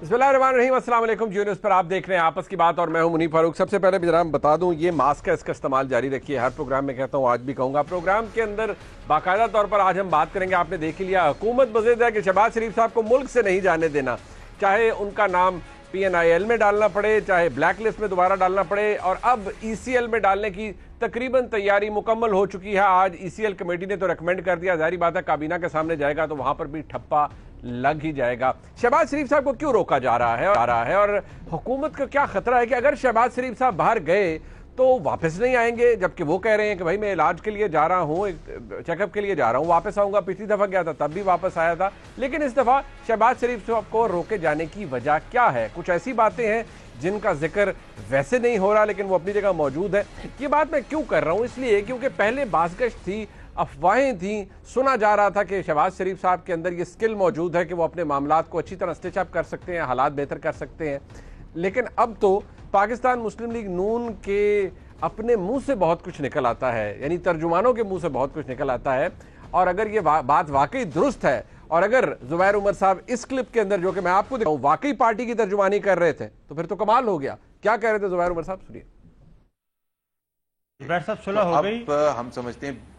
बिस्मिल्लाहिर्रहमानिर्रहीम, अस्सलाम वालेकुम। जी न्यूज़ पर आप देख रहे हैं आपस की बात और मैं हूं मुनीर फारूक। सबसे पहले भी जनाब बता दूं, ये मास्क है, इसका इस्तेमाल जारी रखिए। हर प्रोग्राम में कहता हूं, आज भी कहूंगा। प्रोग्राम के अंदर बाकायदा तौर पर आज हम बात करेंगे, आपने देख ही लिया, हुकूमत मज़ीद है कि शहबाज शरीफ साहब को मुल्क से नहीं जाने देना, चाहे उनका नाम PNIL में डालना पड़े, चाहे ब्लैक लिस्ट में दोबारा डालना पड़े, और अब ECL में डालने की तकरीबन तैयारी मुकम्मल हो चुकी है। आज ECL कमेटी ने तो रिकमेंड कर दिया, जाहिर बात है काबीना के सामने जाएगा तो वहां पर भी ठप्पा लग ही जाएगा। शहबाज शरीफ साहब को क्यों रोका जा रहा है और हुकूमत का क्या खतरा है कि अगर शहबाज शरीफ साहब बाहर गए तो वापस नहीं आएंगे, जबकि वो कह रहे हैं कि भाई मैं इलाज के लिए जा रहा हूँ, एक चेकअप के लिए जा रहा हूँ, वापस आऊँगा। पिछली दफ़ा गया था तब भी वापस आया था, लेकिन इस दफ़ा शहबाज शरीफ साहब को रोके जाने की वजह क्या है? कुछ ऐसी बातें हैं जिनका जिक्र वैसे नहीं हो रहा, लेकिन वो अपनी जगह मौजूद है। ये बात मैं क्यों कर रहा हूँ? इसलिए क्योंकि पहले बाज़गश्त थी, अफवाहें थी, सुना जा रहा था कि शहबाज शरीफ साहब के अंदर ये स्किल मौजूद है कि वो अपने मामलात को अच्छी तरह स्टिच अप कर सकते हैं, हालात बेहतर कर सकते हैं। लेकिन अब तो पाकिस्तान मुस्लिम लीग नून के अपने मुंह से बहुत कुछ निकल आता है, यानी तर्जुमानों के मुंह से बहुत कुछ निकल आता है। और अगर ये बात वाकई दुरुस्त है और अगर जुबैर उमर साहब इस क्लिप के अंदर, जो कि मैं आपको दिखाऊं, वाकई पार्टी की तर्जुमानी कर रहे थे, तो फिर तो कमाल हो गया। क्या कह रहे थे जुबैर उमर साहब? सुनिए। जुबैर साहब, सुलह हो गई? हम समझते हैं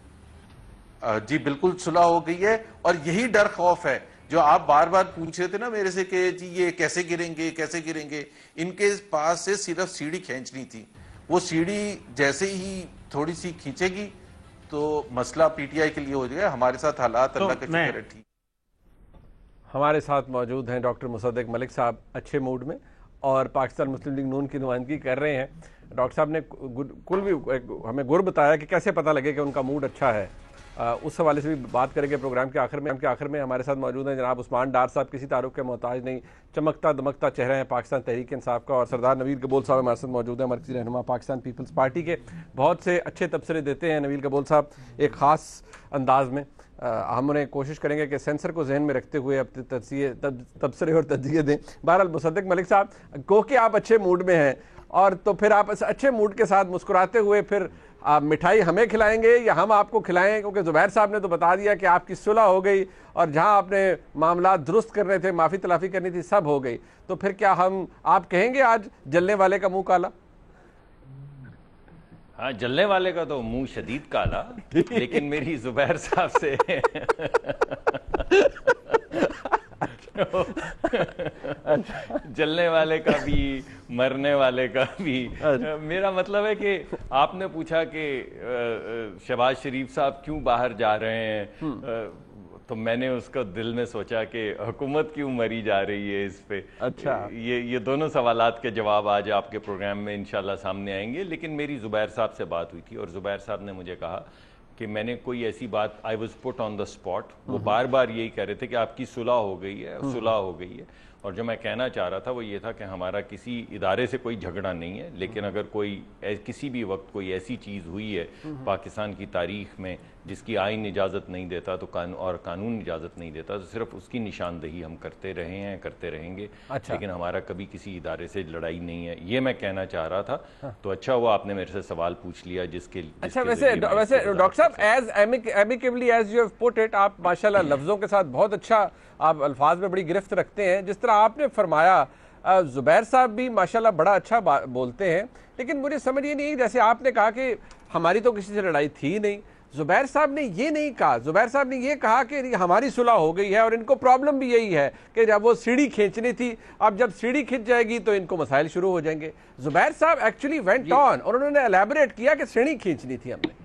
जी बिल्कुल सुलह हो गई है, और यही डर खौफ है जो आप बार बार पूछ रहे थे ना मेरे से कि जी ये कैसे गिरेंगे कैसे गिरेंगे। इनके पास से सिर्फ सीढ़ी खींचनी थी, वो सीढ़ी जैसे ही थोड़ी सी खींचेगी तो मसला PTI के लिए हो जाएगा। हमारे साथ हालात अल्लाह का शुक्र है ठीक। हमारे साथ मौजूद हैं डॉक्टर मुसद्दिक मलिक साहब, अच्छे मूड में, और पाकिस्तान मुस्लिम लीग नून की नुमाइंदगी कर रहे हैं। डॉक्टर साहब ने कुल भी हमें गुर बताया कि कैसे पता लगे कि उनका मूड अच्छा है। उस हवाले से भी बात करेंगे प्रोग्राम के आखिर में। हमारे साथ मौजूद हैं जनाब उस्मान डार साहब, किसी तारुफ के मोहताज नहीं, चमकता दमकता चेहरा है पाकिस्तान तहरीक इंसाफ का। और सरदार नवील कबूल साहब हमारे साथ मौजूद हैं, मरकज़ी रहनुमा पाकिस्तान पीपल्स पार्टी के। बहुत से अच्छे तबसरे देते हैं नवील कबूल साहब, एक ख़ास अंदाज में। हम उन्हें कोशिश करेंगे कि सेंसर को जहन में रखते हुए अब तबसरे और तजिए दें। बहरहाल मुसद्दिक मलिक साहब, को कि आप अच्छे मूड में हैं, और तो फिर आप अच्छे मूड के साथ मुस्कुराते हुए फिर आप मिठाई हमें खिलाएंगे या हम आपको खिलाएं? क्योंकि जुबैर साहब ने तो बता दिया कि आपकी सुलह हो गई और जहां आपने मामला दुरुस्त करने थे, माफ़ी तलाफ़ी करनी थी, सब हो गई। तो फिर क्या आप कहेंगे आज जलने वाले का मुंह काला? हाँ, जलने वाले का तो मुंह शदीद काला, लेकिन मेरी जुबैर साहब से जलने वाले का भी मरने वाले का भी। मेरा मतलब है कि आपने पूछा कि शहबाज शरीफ साहब क्यों बाहर जा रहे हैं, तो मैंने उसको दिल में सोचा कि हुकूमत क्यों मरी जा रही है इस पे। अच्छा, ये दोनों सवालात के जवाब आज आपके प्रोग्राम में इंशाल्लाह सामने आएंगे। लेकिन मेरी जुबैर साहब से बात हुई थी और जुबैर साहब ने मुझे कहा कि मैंने कोई ऐसी बात, I was put on the spot. वो बार बार यही कह रहे थे कि आपकी सुलह हो गई है, सुलह हो गई है। और जो मैं कहना चाह रहा था वो ये था कि हमारा किसी इदारे से कोई झगड़ा नहीं है, लेकिन अगर कोई किसी भी वक्त कोई ऐसी चीज़ हुई है पाकिस्तान की तारीख में जिसकी आइन इजाज़त नहीं देता तो कानून इजाज़त नहीं देता, तो सिर्फ उसकी निशानदही हम करते रहे हैं, करते रहेंगे। अच्छा। लेकिन हमारा कभी किसी इदारे से लड़ाई नहीं है, ये मैं कहना चाह रहा था। हाँ। तो अच्छा हुआ आपने मेरे से सवाल पूछ लिया जिसके अच्छा, वैसे डॉक्टर साहब, as amicably as you have put it, आप माशाल्लाह लफ्ज़ों के साथ बहुत अच्छा, आप अल्फाज में बड़ी गिरफ्त रखते हैं। जिस तरह आपने फरमाया, जुबैर साहब भी माशाल्लाह बड़ा अच्छा बोलते हैं, लेकिन मुझे समझ ये नहीं, जैसे आपने कहा कि हमारी तो किसी से लड़ाई थी नहीं, जुबैर साहब ने ये नहीं कहा। जुबैर साहब ने ये कहा कि हमारी सुलह हो गई है और इनको प्रॉब्लम भी यही है कि जब वो सीढ़ी खींचनी थी, अब जब सीढ़ी खींच जाएगी तो इनको मसाइल शुरू हो जाएंगे। जुबैर साहब एक्चुअली वेंट ऑन और उन्होंने एलैबोरेट किया कि सीढ़ी खींचनी थी हमने।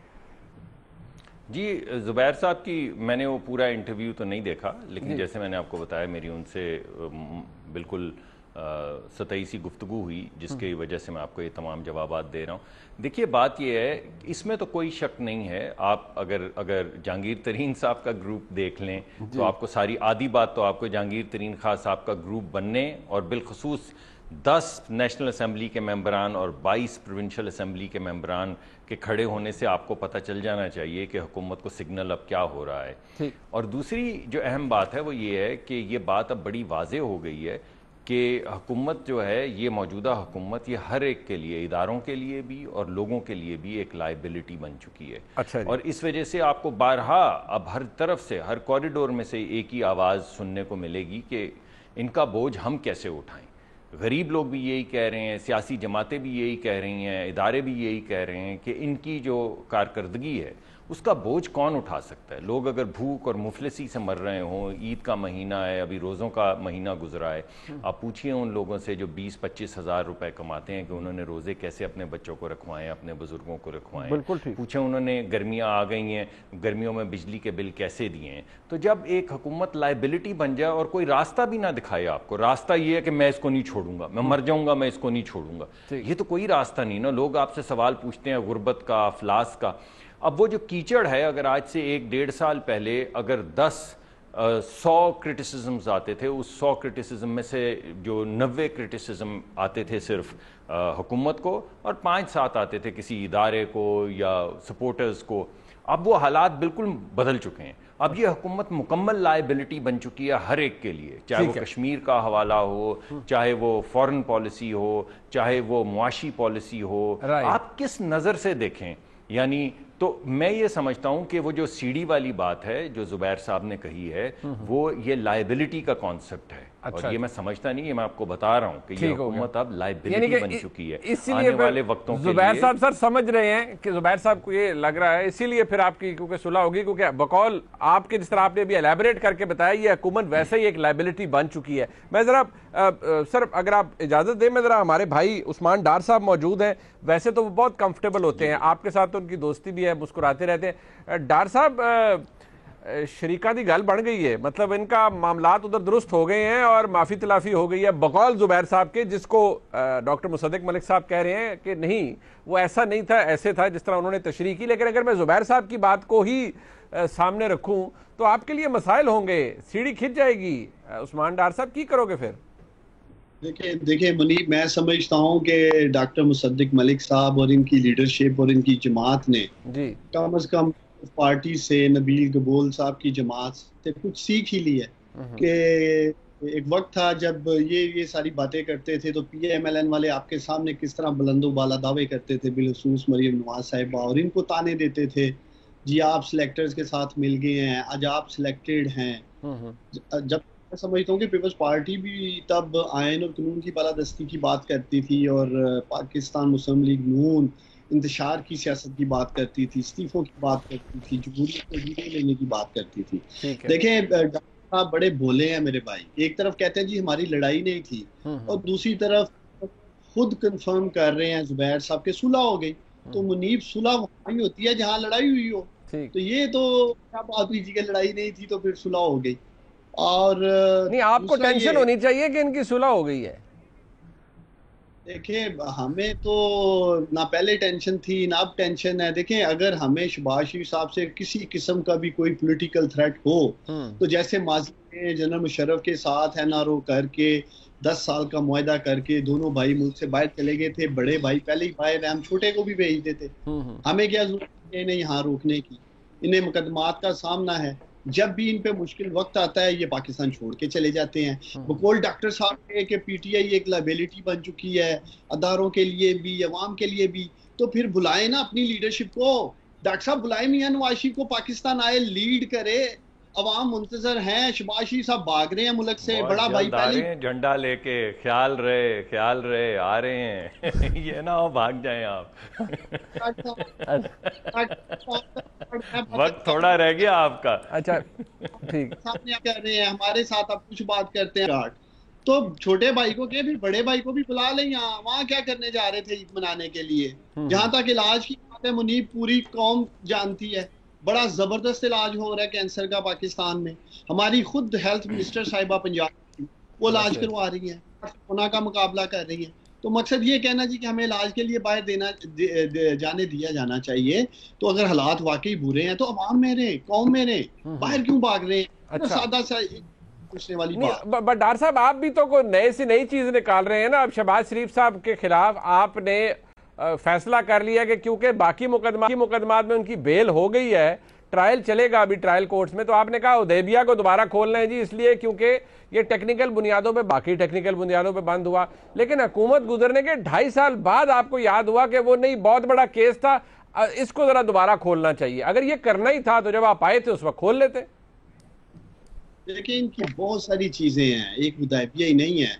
जी, जुबैर साहब की मैंने वो पूरा इंटरव्यू तो नहीं देखा, लेकिन जैसे मैंने आपको बताया मेरी उनसे बिल्कुल सतही सी गुफ्तगू हुई, जिसकी वजह से मैं आपको ये तमाम जवाबात दे रहा हूँ। देखिए, बात ये है, इसमें तो कोई शक नहीं है। आप अगर जहांगीर तरीन साहब का ग्रुप देख लें तो आपको सारी आधी बात तो आपको जहांगीर तरीन खान साहब का ग्रुप बनने और बिलखसूस 10 नेशनल असम्बली के मेंबरान और 22 प्रोविंशियल असम्बली के मेंबरान के खड़े होने से आपको पता चल जाना चाहिए कि हुकूमत को सिग्नल अब क्या हो रहा है। और दूसरी जो अहम बात है वो ये है कि ये बात अब बड़ी वाजे हो गई है कि हुकूमत जो है, ये मौजूदा हुकूमत, ये हर एक के लिए, इदारों के लिए भी और लोगों के लिए भी एक लाइबिलिटी बन चुकी है। अच्छा, और इस वजह से आपको बारहा अब हर तरफ से, हर कॉरिडोर में से एक ही आवाज़ सुनने को मिलेगी कि इनका बोझ हम कैसे उठाएं। गरीब लोग भी यही कह रहे हैं, सियासी जमातें भी यही कह रही हैं, इदारे भी यही कह रहे हैं कि इनकी जो कारकर्दगी है उसका बोझ कौन उठा सकता है। लोग अगर भूख और मुफलिसी से मर रहे हों, ईद का महीना है, अभी रोज़ों का महीना गुजरा है, आप पूछिए उन लोगों से जो 20-25 हज़ार रुपए कमाते हैं कि उन्होंने रोज़े कैसे अपने बच्चों को रखवाएं, अपने बुजुर्गों को रखवाएं। बिल्कुल ठीक। पूछें उन्होंने गर्मियाँ आ गई हैं, गर्मियों में बिजली के बिल कैसे दिए हैं। तो जब एक हुकूमत लाइबिलिटी बन जाए और कोई रास्ता भी ना दिखाए आपको, रास्ता ये है कि मैं इसको नहीं छोड़ूंगा, मैं मर जाऊंगा, मैं इसको नहीं छोड़ूंगा, ये तो कोई रास्ता नहीं ना। लोग आपसे सवाल पूछते हैं गुर्बत का, अफलास का। अब वो जो कीचड़ है, अगर आज से 1-1.5 साल पहले अगर 100 क्रिटिसिज्म्स आते थे, उस 100 क्रिटिसिज्म में से जो 90 क्रिटिसिज्म आते थे सिर्फ हुकूमत को और 5-7 आते थे किसी इदारे को या सपोर्टर्स को, अब वो हालात बिल्कुल बदल चुके हैं। अब ये हुकूमत मुकम्मल लायबिलिटी बन चुकी है हर एक के लिए, चाहे वो कश्मीर का हवाला हो, चाहे वो फॉरेन पॉलिसी हो, चाहे वो मुआशी पॉलिसी हो। आप किस नज़र से देखें, यानी तो मैं ये समझता हूं कि वो जो सीडी वाली बात है जो जुबैर साहब ने कही है, वो ये लायबिलिटी का कॉन्सेप्ट है। अच्छा, और ये मैं समझता नहीं, ये मैं आपको बता रहा हूं कि ये हुकूमत अब लायबिलिटी बन चुकी है। इसीलिए वाले वक्तों के जुबैर साहब सर समझ रहे हैं कि जुबैर साहब को ये लग रहा है, इसीलिए फिर आपकी क्योंकि सुलह होगी, क्योंकि बकौल आपके जिस तरह आपने अभी एलैबोरेट करके बताया, ये हुकूमत वैसे ही एक लायबिलिटी बन चुकी है। मैं जरा सर अगर आप इजाजत दें, मैं जरा, हमारे भाई उस्मान डार साहब मौजूद हैं, वैसे तो वो बहुत कंफर्टेबल होते हैं, आपके साथ तो उनकी दोस्ती भी है, मुस्कुराते रहते हैं। डार साहब, शरीका दी गल बन गई है, मतलब इनका मामलात उधर दुरुस्त हो गए हैं और माफ़ी तलाफी हो गई है बकौल जुबैर साहब के, जिसको डॉक्टर मुसद्दिक मलिक साहब कह रहे हैं कि नहीं वो ऐसा नहीं था, ऐसे था जिस तरह उन्होंने तशरीह की। लेकिन अगर मैं जुबैर साहब की बात को ही सामने रखूं तो आपके लिए मसाइल होंगे, सीढ़ी खिंच जाएगी। उस्मान डार साहब की करोगे फिर? देखिए मुनीब, मैं समझता हूं कि डॉक्टर मुसद्दिक मलिक साहब और इनकी लीडरशिप और इनकी जमात ने कम से कम पार्टी से, नबील गबोल साहब की जमात से कुछ सीख ही ली है कि एक वक्त था जब ये सारी बातें करते थे तो PMLN वाले आपके सामने किस तरह बुलंदो बाला दावे करते थे, बिलखसूस मरियम नवाज साहिबा, और इनको ताने देते थे, जी आप सिलेक्टर्स के साथ मिल गए हैं, आज आप सिलेक्टेड हैं। जब मैं समझता हूँ कि पीपल्स पार्टी भी तब आयन और कानून की बालादस्ती की बात करती थी और पाकिस्तान मुस्लिम लीग नून इंतशार की सियासत की बात करती थी, इस्तीफों की बात करती थी, जमहूरियत को जीने लेने की बात करती थी। देखें डॉक्टर साहब बड़े भोले हैं मेरे भाई, एक तरफ कहते हैं जी हमारी लड़ाई नहीं थी और दूसरी तरफ खुद कंफर्म कर रहे हैं जुबैर साहब के सुलह हो गई। तो मुनीब, सुलह वहीं होती है जहां लड़ाई हुई हो, तो ये तो क्या बात हुई जी कि लड़ाई नहीं थी तो फिर सुलह हो गई। और नहीं, आपको टेंशन होनी चाहिए कि इनकी सुलह हो गई है। देखिए हमें तो ना पहले टेंशन थी ना अब टेंशन है। देखें अगर हमें शहबाज शरीफ साहब से किसी किस्म का भी कोई पॉलिटिकल थ्रेट हो तो जैसे माजी में जनरल मुशर्रफ के साथ NRO करके 10 साल का मुआहदा करके दोनों भाई मुल्क से बाहर चले गए थे, बड़े भाई पहले ही बाहर, हम छोटे को भी भेज देते, हमें क्या जरूरत है इन्हें यहाँ रोकने की। इन्हें मुकदमात का सामना है, जब भी इन पे मुश्किल वक्त आता है ये पाकिस्तान छोड़ के चले जाते हैं। बकौल डॉक्टर साहब के कि PTI एक लायबिलिटी बन चुकी है अदारों के लिए भी, अवाम के लिए भी, तो फिर बुलाए ना अपनी लीडरशिप को। डॉक्टर साहब बुलाए मियां नवाज शरीफ को, पाकिस्तान आए, लीड करे, अवाम मुंतजर हैं। शहबाज शरीफ साहब भाग रहे हैं मुल्क से, बड़ा भाई पहले झंडा लेके ख्याल रहे आ रहे हैं ये ना हो भाग जाएं आप वक्त थोड़ा रह गया आपका। अच्छा ठीक, सामने कर रहे हैं हमारे साथ, आप कुछ बात करते हैं तो छोटे भाई को क्या, फिर बड़े भाई को भी बुला लें यहाँ। वहाँ क्या करने जा रहे थे ईद मनाने के लिए? जहाँ तक इलाज की बात है मुनीब, पूरी कौम जानती है, बड़ा जबरदस्त इलाज हो रहा है कैंसर का पाकिस्तान में। हमारी खुद हेल्थ मिनिस्टर साहिबा पंजाब वो इलाज करवा रही हैं, कोरोना का मुकाबला कर रही हैं। तो मकसद ये कहना जी कि हमें इलाज के लिए बाहर जाने दिया जाना चाहिए। तो अगर हालात वाकई बुरे हैं तो अवाम में रहे, कौम में रहे, बाहर क्यों भाग रहे हैं? अच्छा। सादा सा पूछने वाली बात। बट डॉक्टर साहब आप भी तो कोई नई चीज निकाल रहे हैं ना। अब शहबाज शरीफ साहब के खिलाफ आपने फैसला कर लिया कि क्योंकि बाकी मुकदमात में उनकी बेल हो गई है, ट्रायल चलेगा अभी ट्रायल कोर्ट्स में, तो आपने कहा हुदैबिया को दोबारा खोलना है जी, इसलिए क्योंकि ये टेक्निकल बुनियादों पे, बाकी टेक्निकल बुनियादों पे बंद हुआ। लेकिन हुकूमत गुजरने के 2.5 साल बाद आपको याद हुआ कि वो नहीं, बहुत बड़ा केस था, इसको जरा दोबारा खोलना चाहिए। अगर ये करना ही था तो जब आप आए थे उस वक्त खोल लेते। देखिए इनकी बहुत सारी चीजें हैं, एक हुदैबिया ही नहीं है।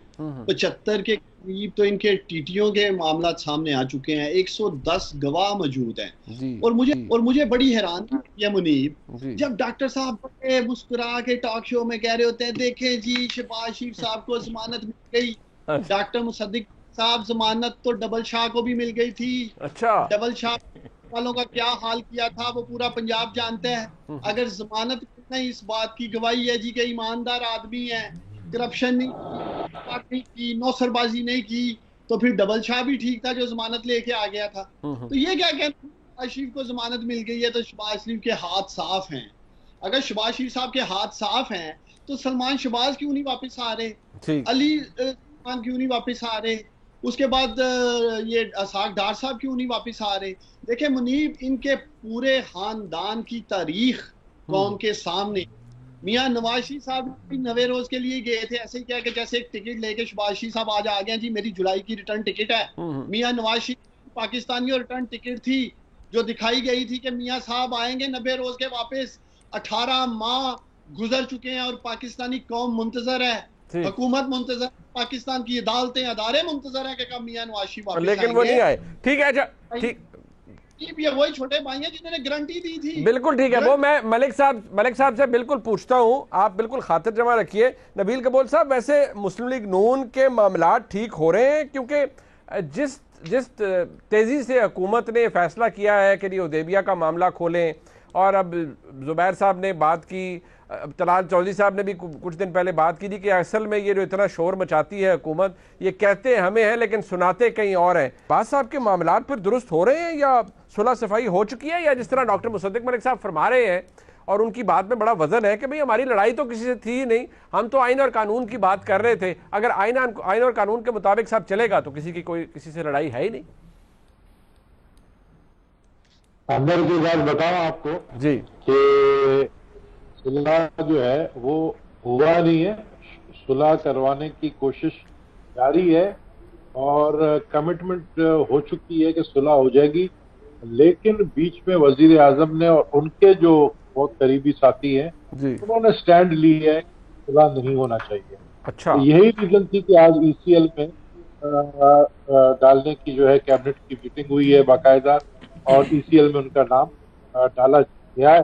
75 के करीब तो इनके टीटीओ के मामला सामने आ चुके हैं, 110 गवाह मौजूद हैं। और मुझे बड़ी हैरानी है मुनीब, जब डॉक्टर साहब बड़े मुस्कुरा के टॉक शो में कह रहे होते हैं, देखें जी शहबाज शरीफ साहब को जमानत मिल गई। डॉक्टर मुसद्दिक साहब जमानत तो डबल शाह को भी मिल गई थी। अच्छा, डबल शाह वालों का क्या हाल किया था वो पूरा पंजाब जानता है। अगर जमानत नहीं, इस बात की गवाही है जी के ईमानदार आदमी है, करप्शन नहीं की, नौसरबाजी नहीं की, तो फिर डबल शाह भी ठीक था जो जमानत लेके आ गया था। तो ये क्या कहते हैं, शहबाज शरीफ को जमानत मिल गई है तो शहबाज शरीफ के हाथ साफ हैं। अगर शहबाज शरीफ साहब के हाथ साफ हैं तो सलमान शहबाज क्यों नहीं वापस आ रहे, अली क्यों नहीं वापस आ रहे, उसके बाद ये असाक डार साहब क्यों नहीं वापस आ रहे। देखिए मुनीब, इनके पूरे खानदान की तारीख कौम के सामने। मियां नवाज शरीफ साहब भी नवे रोज के लिए गए थे, ऐसे ही क्या कि जैसे एक टिकट लेके शहबाज शरीफ साहब आज आ गए जी मेरी जुलाई की रिटर्न टिकट है। मियां नवाज शरीफ पाकिस्तानी और रिटर्न टिकट थी जो दिखाई गई थी कि मियां साहब आएंगे 90 रोज के वापस। 18 माह गुजर चुके हैं और पाकिस्तानी कौम मुंतजर है, हुकूमत मुंतजर, पाकिस्तान की अदालतें अदारे मुंतजर है कि कब मियां नवाज शरीफ वापस आएंगे, लेकिन वो नहीं आए। ठीक है, अच्छा ठीक, ये वही छोटे भाई हैं जिन्होंने गारंटी दी थी। बिल्कुल ठीक है, वो मैं मलिक साहब से बिल्कुल पूछता हूं, आप बिल्कुल खातिर जमा रखिए। नबील कबूल साहब, वैसे मुस्लिम लीग नून के मामलात ठीक हो रहे हैं, क्योंकि जिस तेजी से हुकूमत ने फैसला किया है कि हुदैबिया का मामला खोलें, और अब जुबैर साहब ने बात की, तलाल चौधरी साहब ने भी कुछ दिन पहले बात की थी कि असल में ये जो इतना शोर मचाती है हुकूमत, ये कहते हमें है लेकिन सुनाते कहीं और हैं। बात साहब के मामलात फिर दुरुस्त हो रहे हैं या सुलह सफाई हो चुकी है, या जिस तरह डॉक्टर मुसद्दिक मलिक साहब फरमा रहे हैं और उनकी बात में बड़ा वजन है कि भाई हमारी लड़ाई तो किसी से थी ही नहीं, हम तो आइन और कानून की बात कर रहे थे, अगर आइन और कानून के मुताबिक साहब चलेगा तो किसी से लड़ाई है ही नहीं। अंदर की बात बताओ आपको जी कि सुलह जो है वो हुआ नहीं है, सुलह करवाने की कोशिश जारी है और कमिटमेंट हो चुकी है कि सुलह हो जाएगी, लेकिन बीच में वजीर आजम ने और उनके जो बहुत करीबी साथी हैं उन्होंने स्टैंड ली है सुलह नहीं होना चाहिए। अच्छा, तो यही रीजन थी कि आज ECL में डालने की जो है कैबिनेट की मीटिंग हुई है बाकायदा, और ECL में उनका नाम डाला गया है।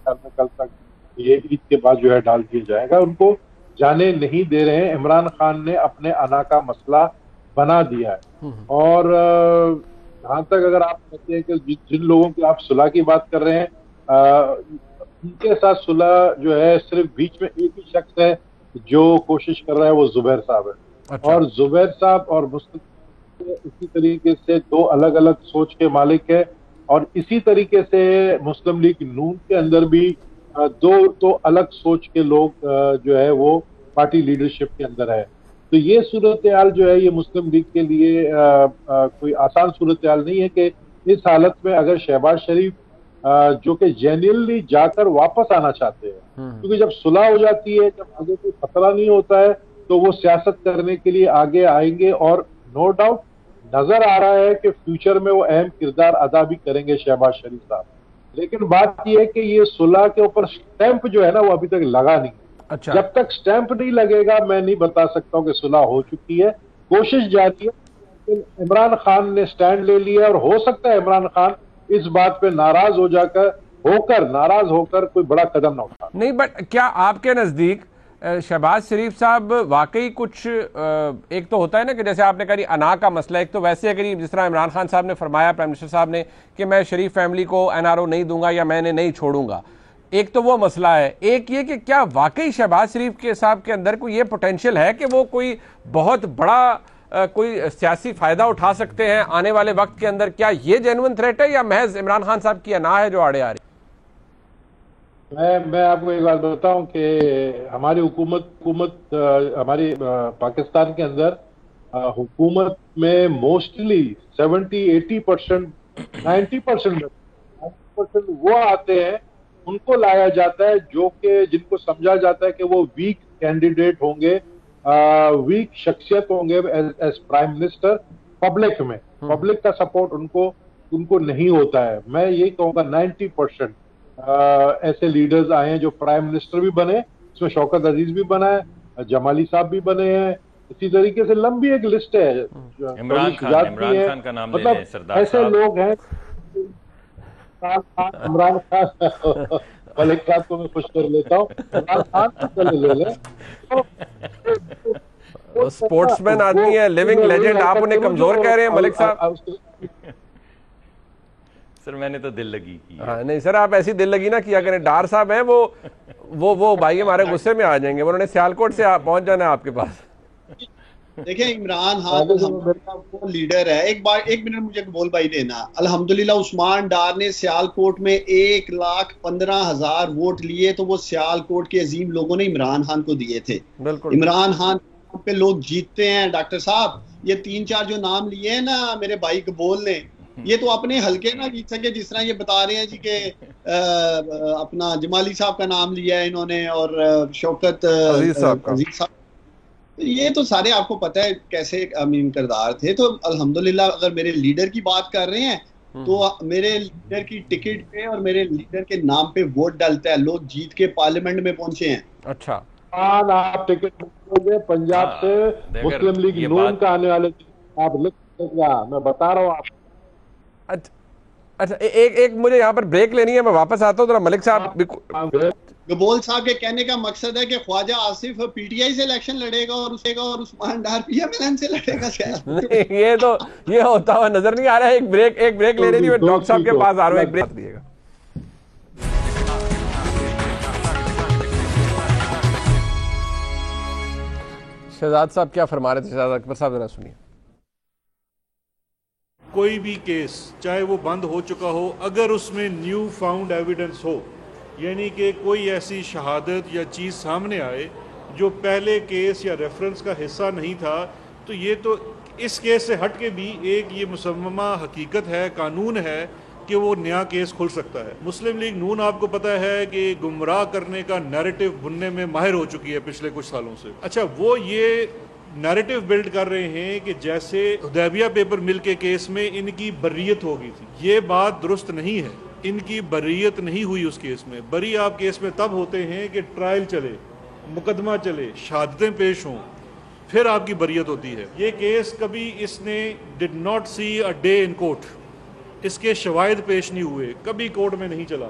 कल तक ये ईद के बाद जो है डाल दिया जाएगा। उनको जाने नहीं दे रहे हैं, इमरान खान ने अपने आना का मसला बना दिया है। और जहां तक अगर आप कहते हैं कि जिन लोगों की आप सुलह की बात कर रहे हैं, उनके साथ सुलह जो है सिर्फ बीच में एक ही शख्स है जो कोशिश कर रहा है, वो जुबैर साहब है। अच्छा। और जुबैर साहब और मुस्लिम इसी तरीके से दो अलग अलग सोच के मालिक है, और इसी तरीके से मुस्लिम लीग नून के अंदर भी दो अलग सोच के लोग जो है वो पार्टी लीडरशिप के अंदर है। तो ये सूरत हाल जो है ये मुस्लिम लीग के लिए कोई आसान सूरत हाल नहीं है कि इस हालत में अगर शहबाज शरीफ जो कि जेन्युइनली जाकर वापस आना चाहते हैं, क्योंकि जब सुलह हो जाती है, जब आगे कोई खतरा नहीं होता है, तो वो सियासत करने के लिए आगे आएंगे, और नो डाउट नजर आ रहा है कि फ्यूचर में वो अहम किरदार अदा भी करेंगे शहबाज शरीफ साहब। लेकिन बात यह है कि ये सुलह के ऊपर स्टैंप जो है ना वो अभी तक लगा नहीं। अच्छा। जब तक स्टैंप नहीं लगेगा मैं नहीं बता सकता हूं कि सुलह हो चुकी है। कोशिश जारी है। इमरान खान ने स्टैंड ले लिया, और हो सकता है इमरान खान इस बात पे नाराज होकर कोई बड़ा कदम ना उठा। नहीं, बट क्या आपके नजदीक शहबाज शरीफ साहब वाकई कुछ एक तो होता है ना कि जैसे आपने कहा अना का मसला, एक तो वैसे अगर जिस तरह इमरान खान साहब ने फरमाया, प्राइम मिनिस्टर साहब ने, कि मैं शरीफ फैमिली को NRO नहीं दूंगा या मैंने नहीं छोड़ूंगा, एक तो वो मसला है। एक ये कि क्या वाकई शहबाज शरीफ के साहब के अंदर कोई ये पोटेंशियल है कि वो कोई बहुत बड़ा कोई सियासी फायदा उठा सकते हैं आने वाले वक्त के अंदर? क्या ये जेन्युइन थ्रेट है या महज इमरान खान साहब की अना है जो आड़े आ रही? मैं आपको एक बात बताऊं कि हमारी हुकूमत हमारी पाकिस्तान के अंदर हुकूमत में मोस्टली 70-80% 90% वो आते हैं, उनको लाया जाता है जो कि जिनको समझा जाता है कि वो वीक कैंडिडेट होंगे, वीक शख्सियत होंगे एज प्राइम मिनिस्टर। पब्लिक में पब्लिक का सपोर्ट उनको नहीं होता है। मैं यही कहूँगा 90%। ऐसे लीडर्स आए हैं जो प्राइम मिनिस्टर भी बने, इसमें शौकत अजीज भी बना है, जमाली साहब भी बने हैं, इसी तरीके से लंबी एक लिस्ट है। इमरान खान का नाम ले लें, सरदार ऐसे लोग हैं। इमरान खान मलिक साहब को मैं खुश कर लेता हूँ, इमरान खान ले लें। तो स्पोर्ट्समैन आदमी है, लिविंग लेजेंड, आप उन्हें कमजोर कह रहे हैं मलिक साहब? सर मैंने तो दिल लगी की। हाँ नहीं सर, आप ऐसी दिल लगी ना किया करें। डार साहब हैं वो भाई हमारे गुस्से में आ जाएंगे, उन्होंने सियालकोट से पहुंच जाना है आपके पास। देखिए इमरान खान वो लीडर है। एक मिनट मुझे बोल भाई देना। अल्हम्दुलिल्लाह उस्मान डार ने सियालकोट में 1,15,000 वोट लिए, तो वो सियालकोट के अजीम लोगों ने इमरान खान को दिए थे। इमरान खान पे लोग जीतते हैं डॉक्टर साहब। ये 3-4 जो नाम लिए हैं ना मेरे भाई कबोल ने, ये तो अपने हल्के ना जीत सके। जिस तरह ये बता रहे हैं जी के अपना जमाली साहब का नाम लिया है इन्होंने और शौकत अजीज साहब, ये तो सारे आपको पता है कैसे अमीन किरदार थे। तो अल्हम्दुलिल्लाह अगर मेरे लीडर की बात कर रहे हैं तो मेरे लीडर की टिकट पे और मेरे लीडर के नाम पे वोट डालता है। लोग जीत के पार्लियामेंट में पहुंचे हैं। अच्छा आप टिकट पंजाब से मुस्लिम लीग नून का आने वाले आप लिख, मैं बता रहा हूँ आप। अच्छा एक मुझे यहाँ पर ब्रेक लेनी है, मैं वापस आता हूँ। मलिक साहब, गबोल साहब के कहने का मकसद है कि ख्वाजा आसिफ पीटीआई से इलेक्शन लड़ेगा और उस्मान डार पीएमएल से लड़ेगा शायद। ये होता हुआ नजर नहीं आ रहा है। एक ब्रेक ले रही है, डॉक्टर साहब के पास आ रहा हूँ। एक ब्रेक दिएगा। शहजाद साहब क्या फरमा रहे थे? शहजाद अकबर साहब जरा सुनिए। कोई भी केस चाहे वो बंद हो चुका हो, अगर उसमें न्यू फाउंड एविडेंस हो, यानी कि कोई ऐसी शहादत या चीज़ सामने आए जो पहले केस या रेफरेंस का हिस्सा नहीं था, तो ये तो इस केस से हट के भी एक ये मुसम्मा हकीकत है, कानून है कि वो नया केस खुल सकता है। मुस्लिम लीग नून आपको पता है कि गुमराह करने का नैरेटिव बुनने में माहिर हो चुकी है पिछले कुछ सालों से। अच्छा, वो ये नैरेटिव बिल्ड कर रहे हैं कि जैसे हुदैबिया पेपर मिल के केस में इनकी बर्रियत हो गई थी। ये बात दुरुस्त नहीं है, इनकी बर्रियत नहीं हुई उस केस में। बरी आप केस में तब होते हैं कि ट्रायल चले, मुकदमा चले, शहादतें पेश हों, फिर आपकी बर्रियत होती है। ये केस कभी इसने did not see a day in court, इसके शवाहिद पेश नहीं हुए, कभी कोर्ट में नहीं चला।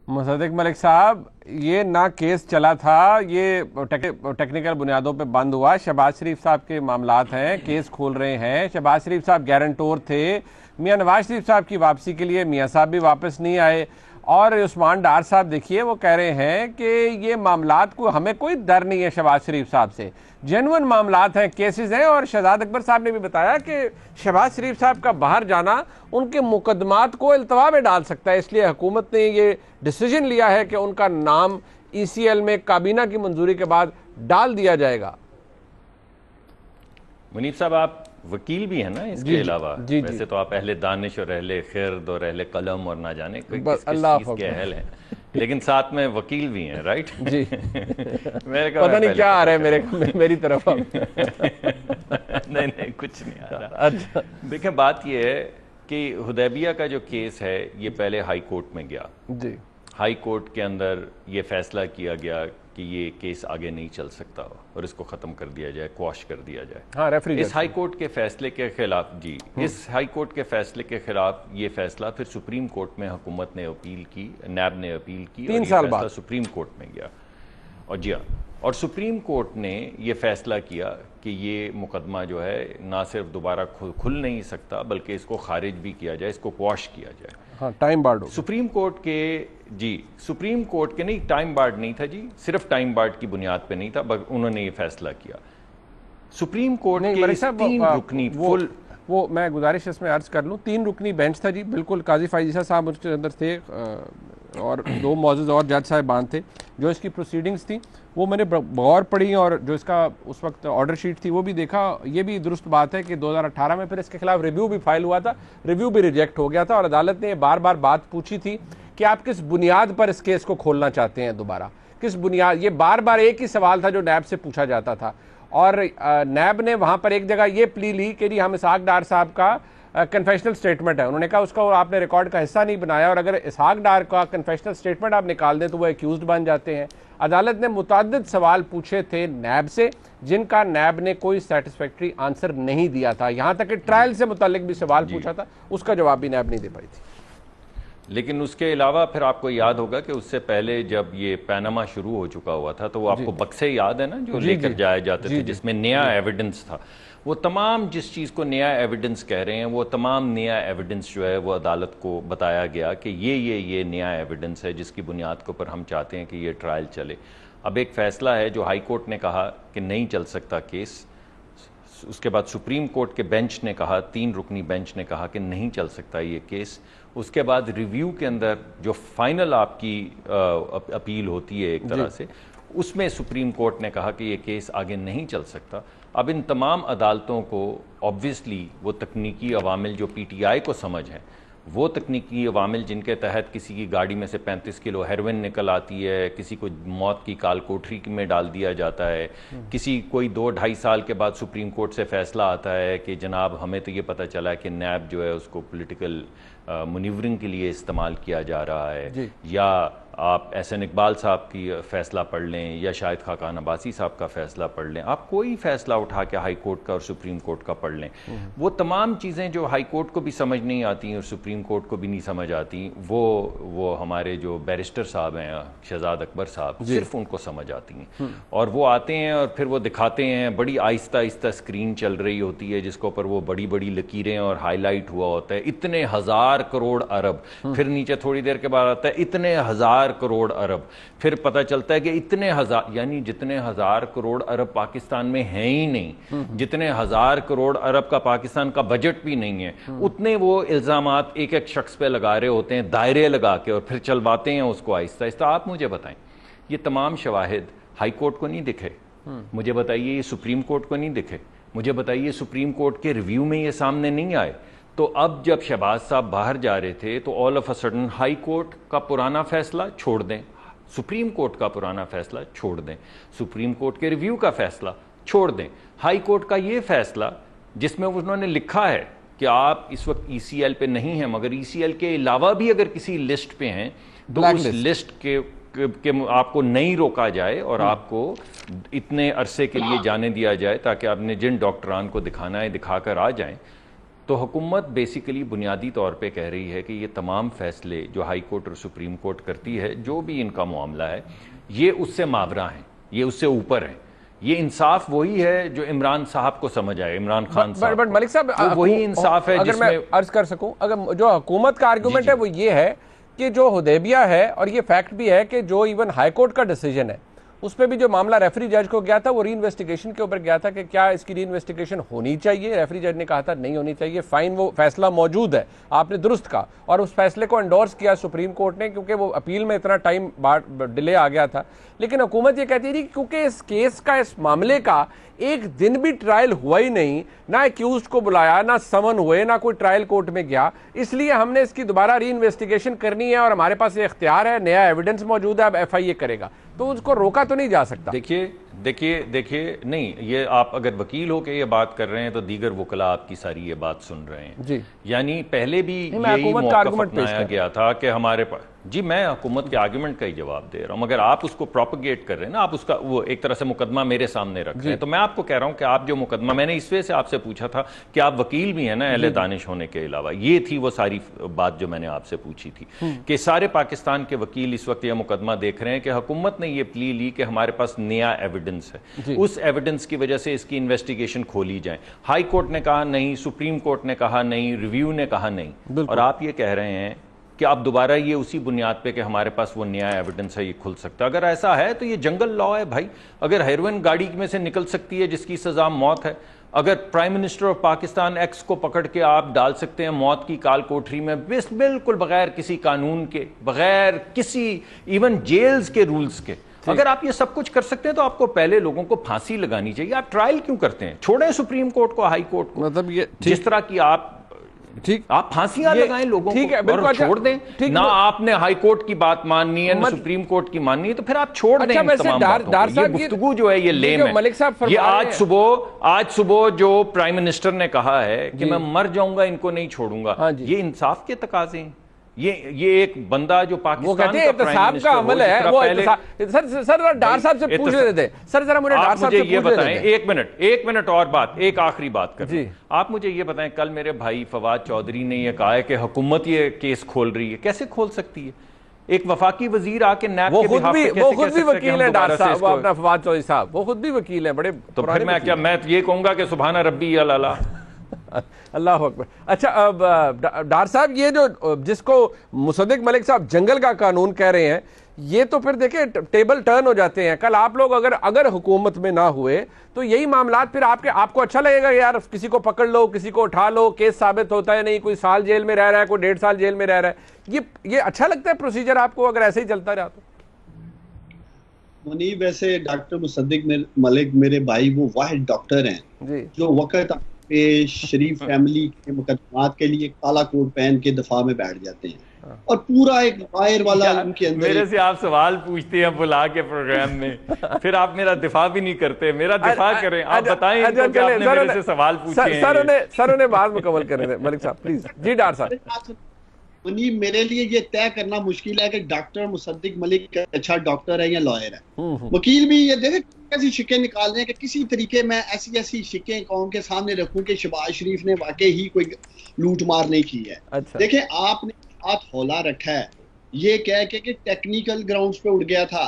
मुसद्दिक मलिक साहब, ये ना केस चला था, ये टेक्निकल बुनियादों पे बंद हुआ। शहबाज शरीफ साहब के मामलात हैं, केस खोल रहे हैं। शहबाज शरीफ साहब गारंटोर थे। मियां नवाज शरीफ साहब की वापसी के लिए मियां साहब भी वापस नहीं आए। और उस्मान डार साहब देखिए वो कह रहे हैं कि ये मामलात को हमें कोई डर नहीं है शहबाज शरीफ साहब से, जेन्युइन मामलात हैं, केसेस हैं। और शहजाद अकबर साहब ने भी बताया कि शहबाज शरीफ साहब का बाहर जाना उनके मुकदमात को इल्तवा में डाल सकता है, इसलिए हुकूमत ने ये डिसीजन लिया है कि उनका नाम ECL में काबीना की मंजूरी के बाद डाल दिया जाएगा। मुनीब साहब, आप वकील भी है ना इसके अलावा? वैसे तो आप अहले दानिश और अहले खिर्द और अहले कलम और ना जाने किस चीज के अहल हैं, लेकिन साथ में वकील भी हैं, राइट? जी। मेरे पता नहीं क्या आ रहा है मेरी तरफ। नहीं कुछ नहीं आ रहा। अच्छा देखिए, बात यह है कि हुदैबिया का जो केस है ये पहले हाई कोर्ट में गया जी। हाई कोर्ट के अंदर ये फैसला किया गया कि ये केस आगे नहीं चल सकता और इसको ख़त्म कर दिया जाए, क्वाश कर दिया जाए। हाँ, रेफरी इस हाई कोर्ट के फैसले के खिलाफ जी, इस हाई कोर्ट के फैसले के खिलाफ ये फैसला फिर सुप्रीम कोर्ट में हुकूमत ने अपील की, नैब ने अपील की, 3 साल बाद सुप्रीम कोर्ट में गया। और जी हाँ, और सुप्रीम कोर्ट ने ये फैसला किया कि ये मुकदमा जो है ना सिर्फ दोबारा खुल नहीं सकता बल्कि इसको खारिज भी किया जाए, इसको क्वाश किया जाए। हाँ, टाइम बार्ड। सुप्रीम कोर्ट के जी, सुप्रीम कोर्ट के नहीं, टाइम बार्ड नहीं था जी, सिर्फ टाइम बार्ड की बुनियाद पे नहीं था, उन्होंने ये फैसला किया। सुप्रीम कोर्ट के 3 रुकनी फुल, वो मैं गुजारिश इसमें अर्ज कर लूँ, 3 रुकनी बेंच था जी, बिल्कुल काजी फायजीसा साहब उसके अंदर थे और 2 मौजूद और जज साहिबान थे। जो इसकी प्रोसीडिंग्स थी वो मैंने गौर पढ़ी और जो इसका उस वक्त ऑर्डर शीट थी वो भी देखा। ये भी दुरुस्त बात है कि 2018 में फिर इसके खिलाफ रिव्यू भी फाइल हुआ था, रिव्यू भी रिजेक्ट हो गया था और अदालत ने बार बार बात पूछी थी कि आप किस बुनियाद पर इस केस को खोलना चाहते हैं दोबारा, किस बुनियाद। ये बार बार एक ही सवाल था जो नैब से पूछा जाता था और नैब ने वहाँ पर एक जगह ये प्ली ली कि जी हम इसहाक डार साहब का कन्फेशनल स्टेटमेंट है, उन्होंने कहा उसका आपने रिकॉर्ड का हिस्सा नहीं बनाया, और अगर इसहाक डार का कन्फेशनल स्टेटमेंट आप निकाल दें तो वो एक्यूज्ड बन जाते हैं। अदालत ने मुतअद्दिद सवाल पूछे थे नैब से, जिनका नैब ने कोई सेटिस्फैक्ट्री आंसर नहीं दिया था। यहां तक कि ट्रायल से मुतालिक भी सवाल पूछा था, उसका जवाब भी नैब नहीं दे पाई थी। लेकिन उसके अलावा फिर आपको याद होगा कि उससे पहले जब ये पैनामा शुरू हो चुका हुआ था, तो वो आपको बक्से याद है ना जो लेकर जाए जाते थे, जिसमें नया एविडेंस था। वो तमाम जिस चीज़ को नया एविडेंस कह रहे हैं, वो तमाम नया एविडेंस जो है वो अदालत को बताया गया कि ये नया एविडेंस है जिसकी बुनियाद के ऊपर हम चाहते हैं कि ये ट्रायल चले। अब एक फैसला है जो हाई कोर्ट ने कहा कि नहीं चल सकता केस, उसके बाद सुप्रीम कोर्ट के बेंच ने कहा, 3 रुकनी बेंच ने कहा कि नहीं चल सकता ये केस। उसके बाद रिव्यू के अंदर जो फाइनल आपकी अपील होती है एक तरह से, उसमें सुप्रीम कोर्ट ने कहा कि ये केस आगे नहीं चल सकता। अब इन तमाम अदालतों को ऑब्वियसली वो तकनीकी अवामिल जो पीटीआई को समझ है, वो तकनीकी अवामिल जिनके तहत किसी की गाड़ी में से 35 किलो हेरोइन निकल आती है, किसी को मौत की काल कोठरी में डाल दिया जाता है, किसी कोई 2-2.5 साल के बाद सुप्रीम कोर्ट से फैसला आता है कि जनाब हमें तो ये पता चला है कि नैब जो है उसको पॉलिटिकल मुनीवरिंग के लिए इस्तेमाल किया जा रहा है, या आप एहसन इकबाल साहब की फैसला पढ़ लें या शाहिद खाकान अब्बासी साहब का फैसला पढ़ लें, आप कोई फैसला उठा के हाई कोर्ट का और सुप्रीम कोर्ट का पढ़ लें, वो तमाम चीज़ें जो हाई कोर्ट को भी समझ नहीं आती और सुप्रीम कोर्ट को भी नहीं समझ आती, वो हमारे जो बैरिस्टर साहब हैं शहजाद अकबर साहब, सिर्फ उनको समझ आती हैं। और वो आते हैं और फिर वो दिखाते हैं, बड़ी आहिस्ता आहिस्ता स्क्रीन चल रही होती है जिसके ऊपर वो बड़ी बड़ी लकीरें और हाईलाइट हुआ होता है, इतने 1000 करोड़ अरब, फिर नीचे थोड़ी देर के बाद आता है इतने 1000 करोड़ अरब, फिर पता चलता है कि इतने 1000, यानी जितने 1000 करोड़ अरब पाकिस्तान में हैं ही नहीं, जितने 1000 करोड़ अरब का पाकिस्तान का बजट भी नहीं है, उतने वो इल्जामात एक एक शख्स पे लगा रहे होते हैं, दायरे लगा के, और फिर चलवाते हैं उसको आहिस्ता आहिस्ता। आप मुझे बताएं, ये तमाम शवाहिद हाई कोर्ट को नहीं दिखे? मुझे बताइए ये सुप्रीम कोर्ट को नहीं दिखे? मुझे बताइए सुप्रीम कोर्ट के रिव्यू में ये सामने नहीं आए? तो अब जब शहबाज साहब बाहर जा रहे थे तो all of a sudden high court का पुराना फैसला छोड़ दें, सुप्रीम कोर्ट का पुराना फैसला छोड़ दें, सुप्रीम कोर्ट के रिव्यू का फैसला छोड़ दें, हाई कोर्ट का ये फैसला जिसमें उन्होंने लिखा है कि आप इस वक्त ईसीएल पे नहीं हैं, मगर ईसीएल के अलावा भी अगर किसी लिस्ट पे हैं तो उस लिस्ट के आपको नहीं रोका जाए और आपको इतने अरसे के लिए जाने दिया जाए ताकि आपने जिन डॉक्टरान को दिखाना है दिखाकर आ जाएं। तो हुकूमत बेसिकली बुनियादी तौर पे कह रही है कि ये तमाम फैसले जो हाई कोर्ट और सुप्रीम कोर्ट करती है, जो भी इनका मामला है, ये उससे मावरा है, ये उससे ऊपर है, ये इंसाफ वही है जो इमरान साहब को समझ आए, इमरान खान साहब। बट मलिक साहब वही इंसाफ है अगर मैं अर्ज कर सकूं, अगर जो हुकूमत का आर्गुमेंट है वो ये है कि जो हुदैबिया है, और ये फैक्ट भी है कि जो इवन हाई कोर्ट का डिसीजन है उस पर भी जो मामला रेफरी जज को गया था वो री इन्वेस्टिगेशन के ऊपर गया था कि क्या इसकी री इन्वेस्टिगेशन होनी चाहिए। रेफरी जज ने कहा था नहीं होनी चाहिए, फाइन, वो फैसला मौजूद है, आपने दुरुस्त कहा, और उस फैसले को एंडोर्स किया सुप्रीम कोर्ट ने क्योंकि वो अपील में इतना टाइम डिले आ गया था। लेकिन हुकूमत ये कहती थी क्योंकि इस केस का, इस मामले का एक दिन भी ट्रायल हुआ ही नहीं, ना एक्यूज्ड को बुलाया, ना समन हुए, ना कोई ट्रायल कोर्ट में गया, इसलिए हमने इसकी दोबारा री इन्वेस्टिगेशन करनी है और हमारे पास ये इख्तियार है, नया एविडेंस मौजूद है, अब एफआईए करेगा, तो उसको रोका तो नहीं जा सकता। देखिए नहीं, ये आप अगर वकील हो के ये बात कर रहे हैं तो दीगर वकला आपकी सारी ये बात सुन रहे हैं जी। यानी पहले भी यही मौक़िफ़ अपनाया गया था कि हमारे पास, जी मैं हुकूमत के आर्गुमेंट का ही जवाब दे रहा हूं, मगर आप उसको प्रोपगेट कर रहे हैं ना, आप उसका वो एक तरह से मुकदमा मेरे सामने रख रहे हैं, तो मैं आपको कह रहा हूं कि आप जो मुकदमा, मैंने इस वजह से आपसे पूछा था कि आप वकील भी हैं ना अहले दानिश होने के अलावा, ये थी वो सारी बात जो मैंने आपसे पूछी थी कि सारे पाकिस्तान के वकील इस वक्त यह मुकदमा देख रहे हैं कि हुकूमत ने यह प्ली ली कि हमारे पास नया एविडेंस है, उस एविडेंस की वजह से इसकी इन्वेस्टिगेशन खोली जाए। हाई कोर्ट ने कहा नहीं, सुप्रीम कोर्ट ने कहा नहीं, रिव्यू ने कहा नहीं, और आप ये कह रहे हैं कि अब दोबारा ये उसी बुनियाद पे कि हमारे पास वो नया एविडेंस है, ये खुल सकता है। अगर ऐसा है तो ये जंगल लॉ है भाई। अगर हेरोइन गाड़ी में से निकल सकती है जिसकी सजा मौत है, अगर prime minister of Pakistan x को पकड़ के आप डाल सकते हैं मौत की काल कोठरी में बिल्कुल बगैर किसी कानून के, बगैर किसी इवन जेल्स के रूल्स के, अगर आप ये सब कुछ कर सकते हैं तो आपको पहले लोगों को फांसी लगानी चाहिए। आप ट्रायल क्यों करते हैं? छोड़ें सुप्रीम कोर्ट को, हाई कोर्ट को, मतलब ये जिस तरह की आप ठीक, आप फांसियां लगाएं लोगों ठीक को और छोड़ दें। ठीक, ना आपने हाई कोर्ट की बात माननी है ना सुप्रीम कोर्ट की माननी है, तो फिर आप छोड़ दें इन तमाम बातों को। ये गुफ्तगू जो है ये लेम है। मलिक साहब ये आज सुबह जो प्राइम मिनिस्टर ने कहा है कि मैं मर जाऊंगा इनको नहीं छोड़ूंगा, ये इंसाफ के तकाजे हैं। ये एक बंदा जो पाकिस्तान का एहतसाब का अमल है वो सर डार साहब से पूछ रहे थे। सर जरा मुझे डार साहब से ये बताएं, एक मिनट और बात, एक आखिरी बात कर, आप मुझे ये बताएं, कल मेरे भाई फवाद चौधरी ने ये कहा है कि हुकूमत ये केस खोल रही है। कैसे खोल सकती है? एक वफाकी वजीर आके नैब वो खुद भी वकील है डार साहब, अपना फवाद चौधरी साहब, वो खुद भी वकील है बड़े। तो फिर मैं ये कहूंगा कि सुभान रब्बी अल्लाह अल्लाह अकबर। अच्छा, अब डार साहब ये जो जिसको मुसद्दिक मलिक साहब जंगल का कानून कह रहे हैं, ये तो फिर देखिए टेबल टर्न हो जाते हैं। कल आप लोग अगर हुकूमत में ना हुए तो यही मामला फिर आपको अच्छा लगेगा यार किसी को पकड़ लो, किसी को उठा लो, केस साबित होता है नहीं, कोई साल जेल में रह रहा है, कोई 1.5 साल जेल में रह रहा है। ये अच्छा लगता है प्रोसीजर आपको अगर ऐसे ही चलता रहा तो? मुनीब, वैसे डॉक्टर मुसद्दिक मलिक मेरे भाई वो वाहिद डॉक्टर हैं जो वक्त शरीफ फैमिली के मुकदमात के लिए काला कोट पहन के दफा में बैठ जाते हैं और पूरा एक दायर वाला उनके अंदर। मेरे से आप सवाल पूछते हैं बुला के प्रोग्राम में, फिर आप मेरा दिफा भी नहीं करते। मेरा दिफा करें, आप बताएं इनको कि आपने मेरे से सवाल पूछे हैं। सर उन्हें बात मुकम्मल करने दें मलिक साहब प्लीज। जी डार साहब। मुनीब, मेरे लिए ये तय करना मुश्किल है कि डॉक्टर मुसद्दिक मलिक अच्छा डॉक्टर है या लॉयर है। वकील भी ये देखे कैसी शिकें निकाल रहे हैं कि किसी तरीके में ऐसी शिकें कौम के सामने रखूं कि शहबाज शरीफ ने वाकई ही कोई लूट मार नहीं की है। अच्छा। देखें, आपने हाथ हौला रखा है ये कह के कि टेक्निकल ग्राउंड्स पे उड़ गया था।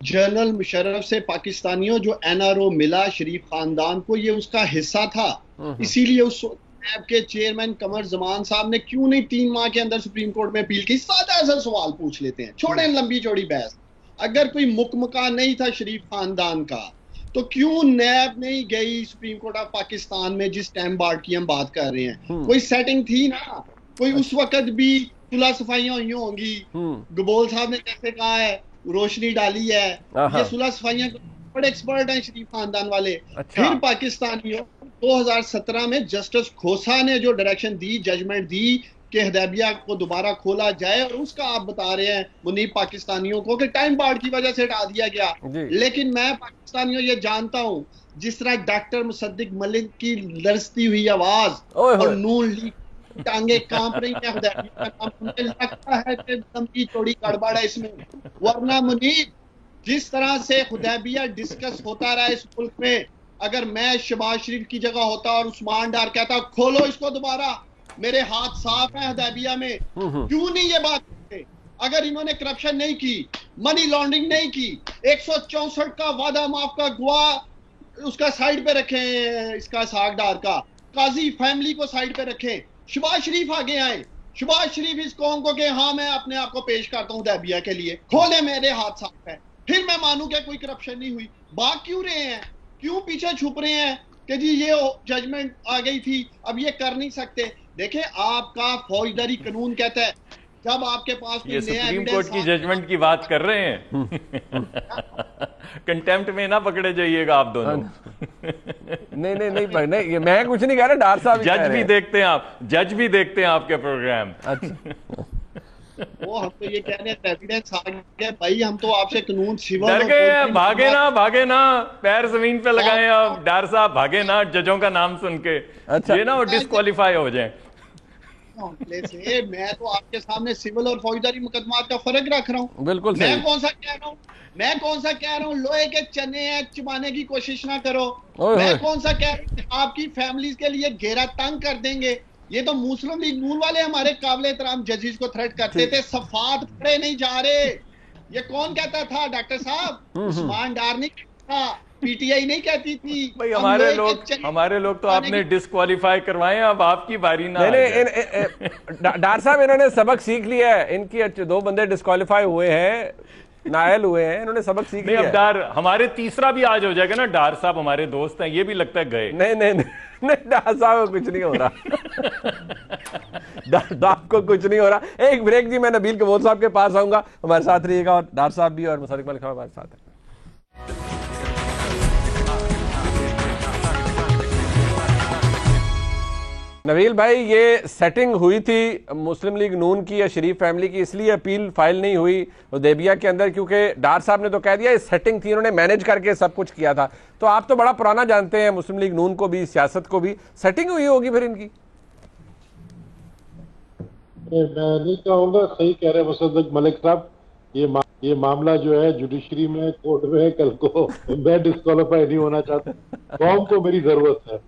जनरल मुशर्रफ से पाकिस्तानियों जो NRO मिला शरीफ खानदान को, ये उसका हिस्सा था। इसीलिए उस नैब के चेयरमैन कमर जमान साहब ने क्यों नहीं 3 माह के अंदर सुप्रीम कोर्ट में अपील की। सादा सा सवाल पूछ लेते हैं, छोड़ें लंबी चौड़ी बहस। अगर कोई मुकमका नहीं था शरीफ खानदान का तो क्यों नैब नहीं गई सुप्रीम कोर्ट ऑफ पाकिस्तान में, जिस टाइम बार्ड की हम बात कर रहे हैं? कोई सेटिंग थी ना, कोई उस वक्त भी सुलह सफाइयां हुई होंगी। गबोल साहब ने जैसे कहा है रोशनी डाली है, ये सुलह सफाइयां बड़े एक्सपर्ट हैं शरीफ खानदान वाले। फिर पाकिस्तानियों 2017 में जस्टिस खोसा ने जो डायरेक्शन दी, जजमेंट दी कि हदैबिया को दोबारा खोला जाए, और उसका आप बता रहे हैं मुनीब पाकिस्तानियों को कि टाइम बार्ड की वजह से हटा दिया गया। लेकिन मैं पाकिस्तानियों ये जानता हूं, जिस तरह डॉक्टर मुसद्दिक मलिक की लरसती हुई आवाज और नून लीग टांगे कांप रही हैं, हदैबिया का मुझे लगता है कि लंबी चौड़ी गड़बड़ है इसमें। वरना मुनीब, जिस तरह से हुदैबिया डिस्कस होता रहा इस मुल्क में, अगर मैं शहबाज शरीफ की जगह होता और उस्मान डार कहता खोलो इसको दोबारा, मेरे हाथ साफ है हदैबिया में, क्यों नहीं ये बात करते? अगर इन्होंने करप्शन नहीं की, मनी लॉन्ड्रिंग नहीं की, 164 का वादा माफ का गवाह उसका साइड पे रखें, इसका साग डार का काजी फैमिली को साइड पे रखें, शहबाज शरीफ आगे आए, शहबाज शरीफ इस कौम को कि हाँ मैं अपने आप को पेश करता हूँ हदैबिया के लिए, खोले मेरे हाथ साफ है, फिर मैं मानू कि कोई करप्शन नहीं हुई। बात क्यों रहे हैं, क्यों पीछे छुप रहे हैं कि जी ये जजमेंट आ गई थी अब ये कर नहीं सकते? देखें, आपका फौजदारी कानून कहता है जब आपके पास ये सुप्रीम कोर्ट की जजमेंट की बात कर रहे हैं। कंटेम्प्ट में ना पकड़े जाइएगा आप दोनों। नहीं, मैं कुछ नहीं कह रहा, डार साहब जज भी देखते हैं आप, जज भी देखते हैं आपके प्रोग्राम। वो हम तो ये कह रहे हैं एविडेंस आ गया भाई, हम तो आपसे कानून सिविल डर गए हैं, भागे ना, पैर जमीन पे लगाए आप डार साहब, भागे ना जजों का नाम सुन के। अच्छा। ये ना वो डिस्क्वालीफाई हो जाए। मैं तो आपके सामने सिविल और फौजदारी मुकदमात का फर्क रख रहा हूँ। बिल्कुल मैं कौन सा कह रहा हूँ लोहे के चने हैं चुबाने की कोशिश ना करो। मैं कौन सा कह रहा हूँ आपकी फैमिली के लिए घेरा तंग कर देंगे। ये तो मुस्लिम लीग नून वाले हमारे काबिल एहतराम जजेस को थ्रेट करते थे, सफात पड़े नहीं जा रहे। ये कौन कहता था डॉक्टर साहब? उस्मान डार नहीं कहता, पीटीआई नहीं कहती थी भाई। हमारे लोग तो आपने डिस्क्वालीफाई करवाए, अब आपकी बारी ना। डार साहब इन्होंने सबक सीख लिया है, इनकी 2 बंदे डिस्क्वालीफाई हुए हैं, नायल हुए हैं, इन्होंने सबक सीख लिया। अब डार हमारे तीसरा भी आज हो जाएगा ना, डार साहब हमारे दोस्त हैं, ये भी लगता है गए। नहीं डार साहब कुछ नहीं हो रहा। डार को कुछ नहीं हो रहा। एक ब्रेक जी, मैं नबील कबूल साहब के पास आऊंगा, हमारे साथ रहिएगा, और डार साहब भी और मुसद्दिक मलिक साहब हमारे साथ है। नवील भाई, ये सेटिंग हुई थी मुस्लिम लीग नून की या शरीफ फैमिली की, इसलिए अपील फाइल नहीं हुई हुदैबिया के अंदर, क्योंकि डार साहब ने तो कह दिया ये सेटिंग थी, इन्होंने मैनेज करके सब कुछ किया था। तो आप तो बड़ा पुराना जानते हैं मुस्लिम लीग नून को भी, सियासत को भी, सेटिंग हुई होगी फिर इनकी। मैं नहीं कहूँगा, सही कह रहे हैं मुसद्दिक मलिक साहब। ये मामला जो है जुडिशरी में, कोर्ट में है, कल को मैं डिस्क्वालीफाई नहीं होना चाहता। कौम को मेरी जरूरत है,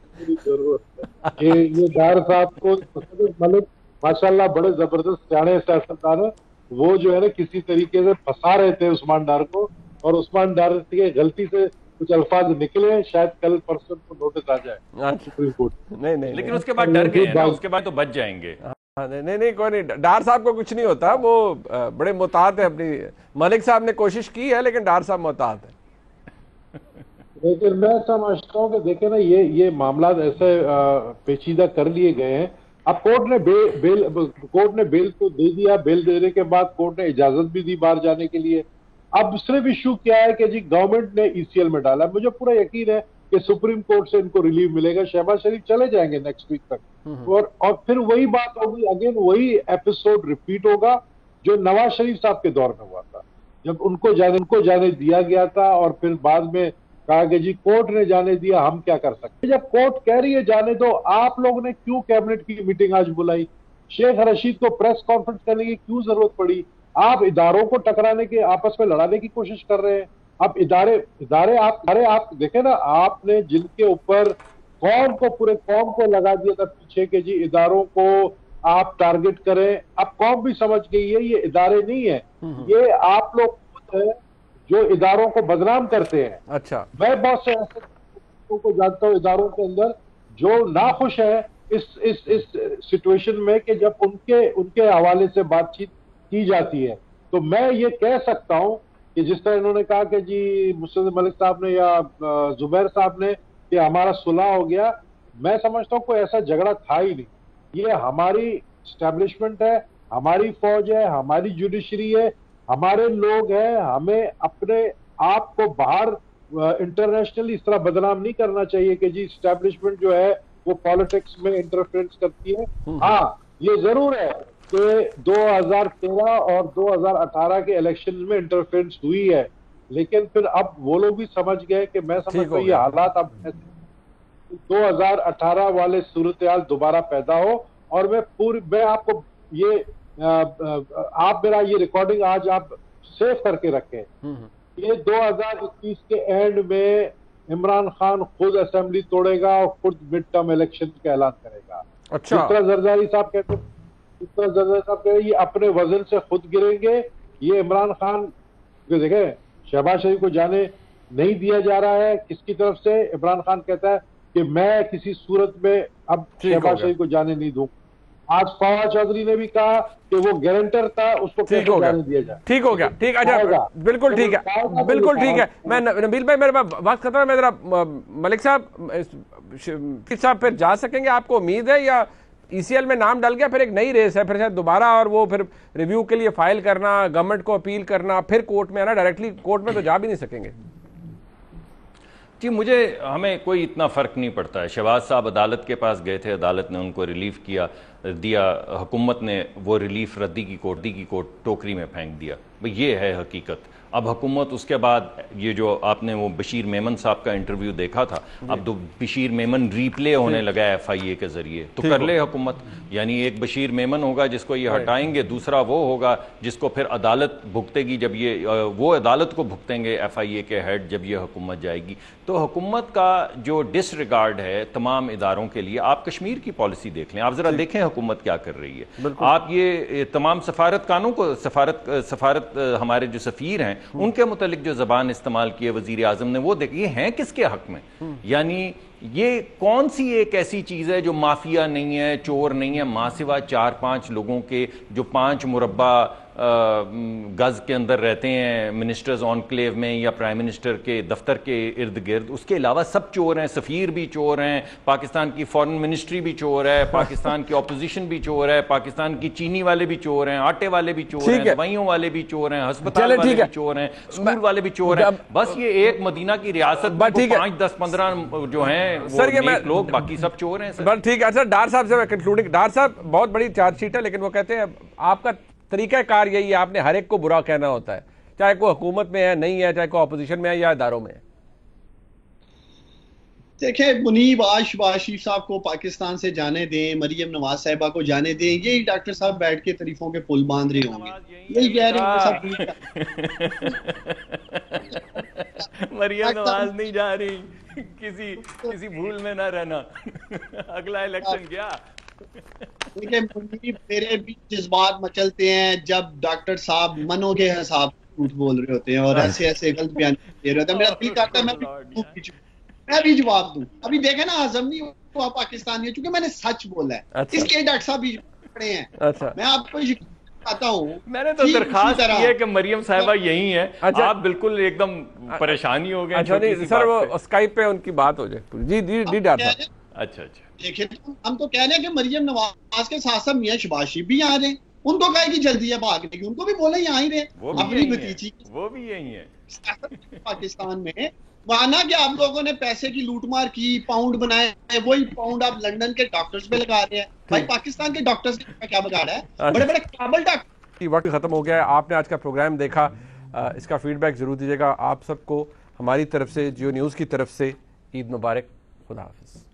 ये डार साहब को, मुसद्दिक मलिक माशाल्लाह बड़े जबरदस्त सियाने सियासतदान है। वो जो है ना किसी तरीके से फंसा रहे थे उस्मान डार को, और उस्मान डार के गलती से कुछ अल्फाज निकले, शायद कल परसों को नोटिस आ जाए सुप्रीम कोर्ट। नहीं, लेकिन उसके बाद डर गए ना, उसके बाद तो बच जाएंगे। नहीं, कोई नहीं, डार साहब को कुछ नहीं होता, वो बड़े मुताहत है अपनी। मलिक साहब ने कोशिश की है, लेकिन डार साहब मुताहत है। लेकिन मैं समझता हूँ कि देखे ना, ये मामला ऐसे पेचीदा कर लिए गए हैं। अब कोर्ट ने बेल तो दे दिया, बेल देने के बाद कोर्ट ने इजाजत भी दी बाहर जाने के लिए। अब सिर्फ इशू क्या है कि जी गवर्नमेंट ने ईसीएल में डाला। मुझे पूरा यकीन है कि सुप्रीम कोर्ट से इनको रिलीफ मिलेगा, शहबाज शरीफ चले जाएंगे नेक्स्ट वीक तक, और फिर वही बात होगी, अगेन वही एपिसोड रिपीट होगा जो नवाज शरीफ साहब के दौर में हुआ था, जब उनको जाने दिया गया था, और फिर बाद में कहा कि जी कोर्ट ने जाने दिया, हम क्या कर सकते। जब कोर्ट कह रही है जाने दो, आप लोगों ने क्यों कैबिनेट की मीटिंग आज बुलाई? शेख रशीद को प्रेस कॉन्फ्रेंस करने की क्यों जरूरत पड़ी? आप इदारों को टकराने के, आपस में लड़ाने की कोशिश कर रहे हैं। अब इदारे आप देखें ना, आपने जिनके ऊपर पूरे कौम को लगा दिया था पीछे के जी इदारों को आप टारगेट करें। अब कौम भी समझ गई है ये इदारे नहीं है, ये आप लोग खुद है जो इदारों को बदनाम करते हैं। अच्छा, मैं बहुत से ऐसे लोगों को जानता हूँ इदारों के अंदर जो नाखुश है इस सिचुएशन में कि जब उनके हवाले से बातचीत की जाती है। तो मैं ये कह सकता हूं कि जिस तरह इन्होंने कहा कि जी मुसद्दिक मलिक साहब ने या जुबैर साहब ने कि हमारा सुलह हो गया, मैं समझता हूं कोई ऐसा झगड़ा था ही नहीं। ये हमारी एस्टेब्लिशमेंट है, हमारी फौज है, हमारी जुडिशरी है, हमारे लोग हैं। हमें अपने आप को बाहर इंटरनेशनली इस तरह बदनाम नहीं करना चाहिए कि जी एस्टेब्लिशमेंट जो है वो पॉलिटिक्स में इंटरफेरेंस करती है। हाँ, ये जरूर है कि 2013 और 2018 के इलेक्शन में इंटरफेरेंस हुई है, लेकिन फिर अब वो लोग भी समझ गए कि मैं समझता हूँ ये हालात अब 2018 वाले सूरत-ए-हाल दोबारा पैदा हो। और मैं आपको ये आप मेरा ये रिकॉर्डिंग आज आप सेव करके रखें। ये 2021 के एंड में इमरान खान खुद असेंबली तोड़ेगा और खुद मिड टर्म इलेक्शन का ऐलान करेगा। अच्छा, जिस तरह जरदारी साहब कहते हैं ये अपने वजन से खुद गिरेंगे। ये इमरान खान देखें, शहबाज शरीफ को जाने नहीं दिया जा रहा है किसकी तरफ से। इमरान खान कहता है कि मैं किसी सूरत में अब शहबाज शरीफ को जाने नहीं दूं। आज फवाद चौधरी ने भी कहा कि वो गारंटर था, उसको कैसे जाने दिया जाए। ठीक हो गया, ठीक, अच्छा, बिल्कुल ठीक है, बिल्कुल ठीक है। मैं नबील भाई, मेरे बात खत्म है। मैं जरा मलिक साहब फिर जा सकेंगे, आपको उम्मीद है, या ईसीएल में नाम डल गया, फिर एक नई रेस है, फिर शायद दोबारा, और वो फिर रिव्यू के लिए फाइल करना, गवर्नमेंट को अपील करना, फिर कोर्ट में आना? डायरेक्टली कोर्ट में तो जा भी नहीं सकेंगे। जी, हमें कोई इतना फ़र्क नहीं पड़ता है। शहबाज साहब अदालत के पास गए थे, अदालत ने उनको रिलीफ दिया, हुकूमत ने वो रिलीफ रद्दी की कोर्ट टोकरी में फेंक दिया। भाई ये है हकीकत। अब हुकूमत उसके बाद ये जो आपने वो बशीर मेमन साहब का इंटरव्यू देखा था, अब तो बशीर मेमन रीप्ले होने लगा है FIA के जरिए, तो कर ले हुकूमत। यानी एक बशीर मेमन होगा जिसको ये हटाएंगे, दूसरा वो होगा जिसको फिर अदालत भुगतेगी, जब ये वो अदालत को भुगतेंगे FIA के हेड, जब ये हुकूमत जाएगी। तो हुकूमत का जो डिसरिगार्ड है तमाम इदारों के लिए, आप कश्मीर की पॉलिसी देख लें, आप जरा देखें हुकूमत क्या कर रही है। आप ये तमाम सफारतखानों को, सफारत हमारे जो सफीर हैं उनके मुतालिक जो जबान इस्तेमाल की है वजीर आजम ने, वो देखिए हैं किसके हक में। यानी ये कौन सी एक ऐसी चीज है जो माफिया नहीं है, चोर नहीं है, माँ सिवा 4-5 लोगों के जो 5 मुरब्बा गज के अंदर रहते हैं मिनिस्टर्स ऑनक्लेव में या प्राइम मिनिस्टर के दफ्तर के इर्द गिर्द, उसके अलावा सब चोर हैं। सफ़ीर भी चोर हैं, पाकिस्तान की फॉरेन मिनिस्ट्री भी चोर है, पाकिस्तान की ऑपोजिशन भी चोर है, पाकिस्तान की चीनी वाले भी चोर हैं, आटे वाले भी चोर हैं, दवाइयों वाले भी चोर हैं, अस्पताल वाले भी चोर हैं, स्कूल वाले भी चोर हैं। बस ये एक मदीना की रियासत 5, 10, 15 जो हैं वो लोग, बाकी सब चोर हैं सर। ठीक है। अच्छा, डार साहब से मैं कंक्लूडिंग, डार साहब बहुत बड़ी चार्जशीट है, लेकिन वो कहते हैं आपका तरीकाकार यही है, आपने हर एक को बुरा कहना होता है, चाहे कोई हुकूमत में है नहीं है, चाहे कोई ऑपोजिशन में है या इदारों में है। देखिए मुनीब, आशिफ साहब को पाकिस्तान से जाने दें, मरियम नवाज साहिबा को जाने दें, यही डॉक्टर साहब बैठ के तारीफों के पुल बांध रहे होंगे, यही कह रहे होंगे सब। मरियम नवाज नहीं जा रही, किसी भूल में ना रहना। अगला इलेक्शन क्या। देखिए मुनीब, मेरे भी जज्बात मचलते हैं जब डॉक्टर साहब मनों के हिसाब से झूठ बोल रहे होते हैं और ऐसे गलत बयान दे रहे होते हैं। मेरा दिल करता है मैं भी जवाब दूं। अभी देखे ना, हजम नहीं हुआ पाकिस्तानी, क्योंकि मैंने सच बोला है। अच्छा। इसके डॉक्टर साहब भी खड़े हैं। अच्छा। मैं आपको बताता हूँ, मैंने तो दरखास्त की है कि मरियम साहिबा यही है। अच्छा। आप बिल्कुल एकदम परेशानी हो गए। अच्छा नहीं सर, वो स्काइप पे उनकी बात हो जाए। जी डॉक्टर साहब। अच्छा। देखिए हम तो कह रहे हैं कि मरियम नवाज के साथ साथ मियां शहबाज शरीफ भी आ रहे हैं, उनको कहे कि जल्दी है भागने की, उनको भी बोले यहाँ ही रहे, अपनी भतीजी वो भी यही है पाकिस्तान में। माना कि आप लोगों ने पैसे की लूटमार की, पाउंड बनाए, वही पाउंड आप लंदन के डॉक्टर्स पे लगा रहे हैं। भाई पाकिस्तान के डॉक्टर्स का क्या बिगाड़ा है, बड़े बड़े काबल डॉक्टर। वक्त खत्म हो गया है, आपने आज का प्रोग्राम देखा, इसका फीडबैक जरूर दीजिएगा। आप सबको हमारी तरफ से, जियो न्यूज़ की तरफ से ईद मुबारक। खुदा हाफिज।